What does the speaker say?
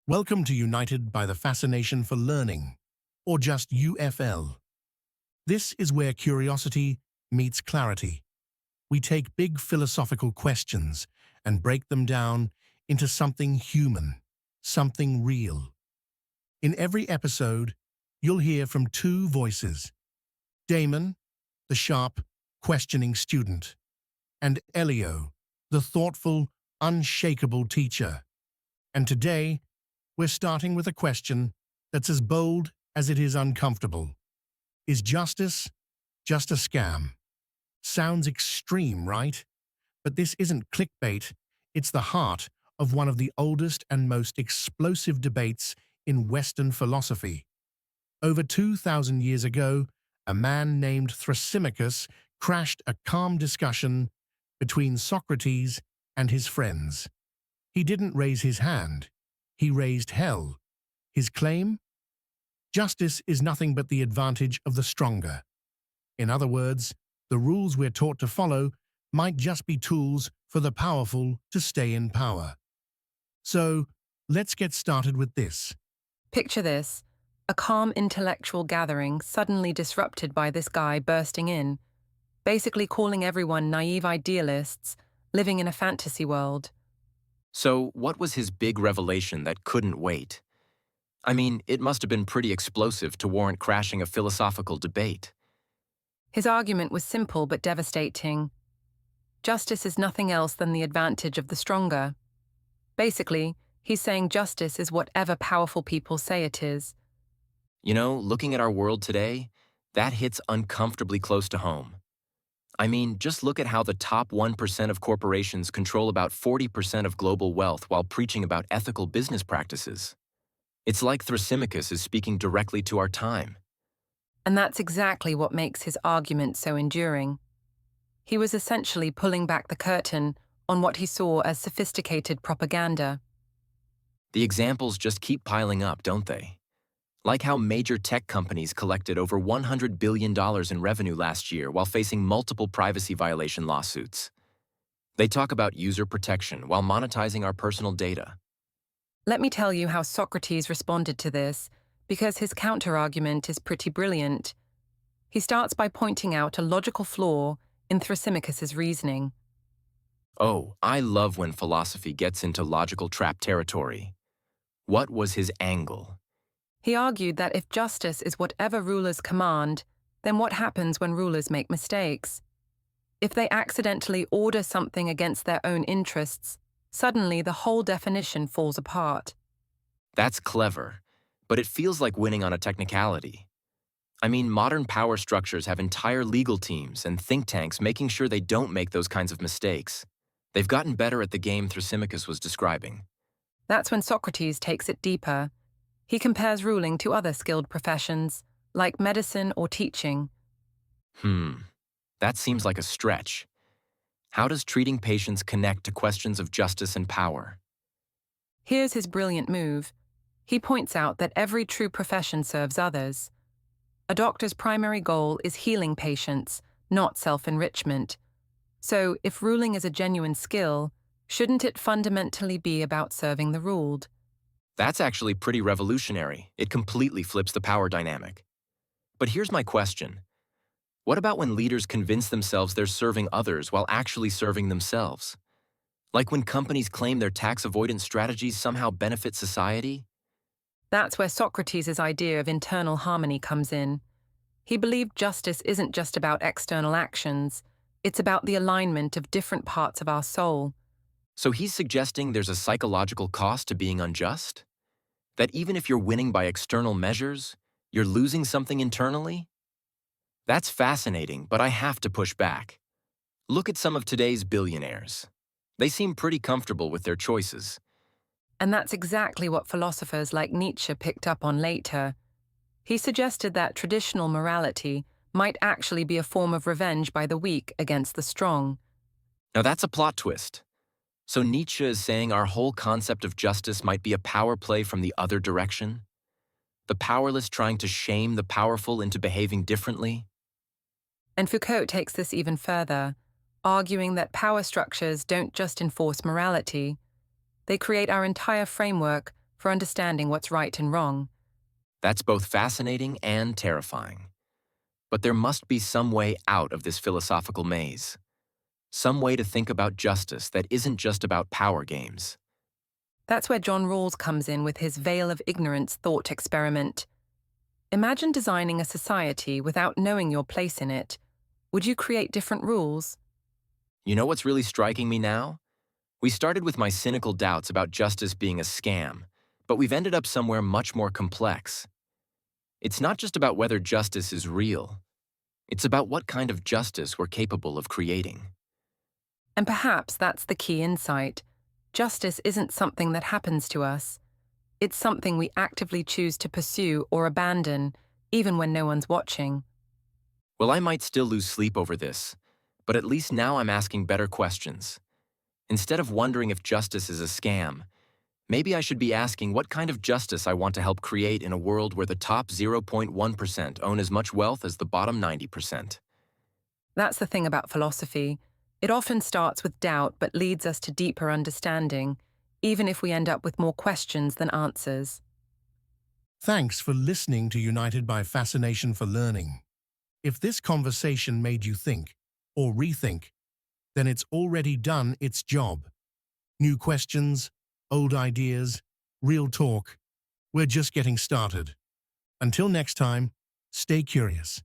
Welcome to United by the Fascination for Learning, or just UFL. This is where curiosity meets clarity. We take big philosophical questions and break them down into something human, something real. In every episode, you'll hear from two voices: Damon, the sharp, questioning student, and Ellio, the thoughtful, unshakable teacher. And today, we're starting with a question that's as bold as it is uncomfortable. Is justice just a scam? Sounds extreme, right? But this isn't clickbait. It's the heart of one of the oldest and most explosive debates in Western philosophy. Over 2,000 years ago, a man named Thrasymachus crashed a calm discussion between Socrates and his friends. He didn't raise his hand. He raised hell. His claim? Justice is nothing but the advantage of the stronger. In other words, the rules we're taught to follow might just be tools for the powerful to stay in power. So, let's get started with this. Picture this: a calm intellectual gathering suddenly disrupted by this guy bursting in, basically calling everyone naive idealists living in a fantasy world. So, what was his big revelation that couldn't wait? I mean, it must have been pretty explosive to warrant crashing a philosophical debate. His argument was simple but devastating. Justice is nothing else than the advantage of the stronger. Basically, he's saying justice is whatever powerful people say it is. You know, looking at our world today, that hits uncomfortably close to home. I mean, just look at how the top 1% of corporations control about 40% of global wealth while preaching about ethical business practices. It's like Thrasymachus is speaking directly to our time. And that's exactly what makes his argument so enduring. He was essentially pulling back the curtain on what he saw as sophisticated propaganda. The examples just keep piling up, don't they? Like how major tech companies collected over $100 billion in revenue last year while facing multiple privacy violation lawsuits. They talk about user protection while monetizing our personal data. Let me tell you how Socrates responded to this, because his counter-argument is pretty brilliant. He starts by pointing out a logical flaw in Thrasymachus's reasoning. Oh, I love when philosophy gets into logical trap territory. What was his angle? He argued that if justice is whatever rulers command, then what happens when rulers make mistakes? If they accidentally order something against their own interests, suddenly the whole definition falls apart. That's clever, but it feels like winning on a technicality. I mean, modern power structures have entire legal teams and think tanks making sure they don't make those kinds of mistakes. They've gotten better at the game Thrasymachus was describing. That's when Socrates takes it deeper. He compares ruling to other skilled professions, like medicine or teaching. That seems like a stretch. How does treating patients connect to questions of justice and power? Here's his brilliant move. He points out that every true profession serves others. A doctor's primary goal is healing patients, not self-enrichment. So, if ruling is a genuine skill, shouldn't it fundamentally be about serving the ruled? That's actually pretty revolutionary. It completely flips the power dynamic. But here's my question. What about when leaders convince themselves they're serving others while actually serving themselves? Like when companies claim their tax avoidance strategies somehow benefit society? That's where Socrates' idea of internal harmony comes in. He believed justice isn't just about external actions, it's about the alignment of different parts of our soul. So he's suggesting there's a psychological cost to being unjust? That even if you're winning by external measures, you're losing something internally? That's fascinating, but I have to push back. Look at some of today's billionaires. They seem pretty comfortable with their choices. And that's exactly what philosophers like Nietzsche picked up on later. He suggested that traditional morality might actually be a form of revenge by the weak against the strong. Now that's a plot twist. So Nietzsche is saying our whole concept of justice might be a power play from the other direction? The powerless trying to shame the powerful into behaving differently? And Foucault takes this even further, arguing that power structures don't just enforce morality. They create our entire framework for understanding what's right and wrong. That's both fascinating and terrifying. But there must be some way out of this philosophical maze. Some way to think about justice that isn't just about power games. That's where John Rawls comes in with his veil of ignorance thought experiment. Imagine designing a society without knowing your place in it. Would you create different rules? You know what's really striking me now? We started with my cynical doubts about justice being a scam, but we've ended up somewhere much more complex. It's not just about whether justice is real. It's about what kind of justice we're capable of creating. And perhaps that's the key insight. Justice isn't something that happens to us. It's something we actively choose to pursue or abandon, even when no one's watching. Well, I might still lose sleep over this, but at least now I'm asking better questions. Instead of wondering if justice is a scam, maybe I should be asking what kind of justice I want to help create in a world where the top 0.1% own as much wealth as the bottom 90%. That's the thing about philosophy. It often starts with doubt but leads us to deeper understanding, even if we end up with more questions than answers. Thanks for listening to United by Fascination for Learning. If this conversation made you think or rethink, then it's already done its job. New questions, old ideas, real talk. We're just getting started. Until next time, stay curious.